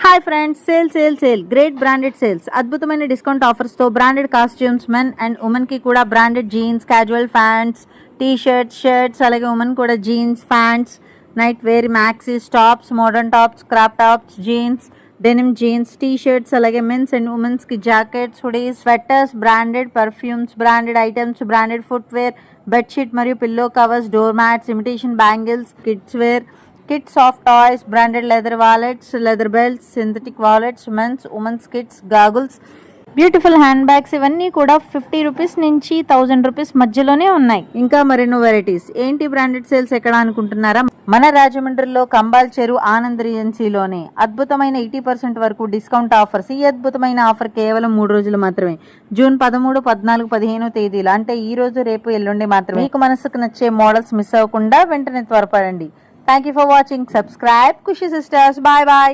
Hi friends, sale great branded sales, అద్భుతమైన discount ఆఫర్స్తో branded costumes men and ఉమెన్కి కూడా branded jeans, casual pants, T shirts, అలాగే women కూడా jeans, pants, nightwear, maxis, tops, modern tops, crop tops, jeans, denim jeans, T shirts, అలాగే men's and ఉమెన్స్కి jackets, hoodies, sweaters, branded perfumes, branded items, branded footwear, bedsheet మరియు pillow covers, door mats, imitation bangles, kidswear, kids soft toys, branded leather wallets, leather belts, synthetic wallets, men's women's kids, goggles, beautiful hand bags, ఇవన్నీ కూడా 50 rupees నుంచి 1000 rupees మధ్యలోనే ఉన్నాయి. ఇంకా మరెన్నో varieties. ఏంటి branded sales ఎక్కడ అనుకుంటున్నారా? మన రాజమండ్రిలో కంబాల్ చెరు ఆనంద్ రిజెన్సీలోనే అద్భుతమైన 80% వరకు డిస్కౌంట్ ఆఫర్స్. ఈ అద్భుతమైన ఆఫర్ కేవలం 3 రోజులు మాత్రమే. జూన్ 13, 14, 15 తేదీలు, అంటే ఈ రోజు, రేపు, ఎల్లుండి మాత్రమే. మీకు మనసుకు నచ్చే మోడల్స్ మిస్ అవ్వకుండా వెంటనే త్వరపడండి. Thank you for watching. Subscribe Kushi Sisters. Bye bye.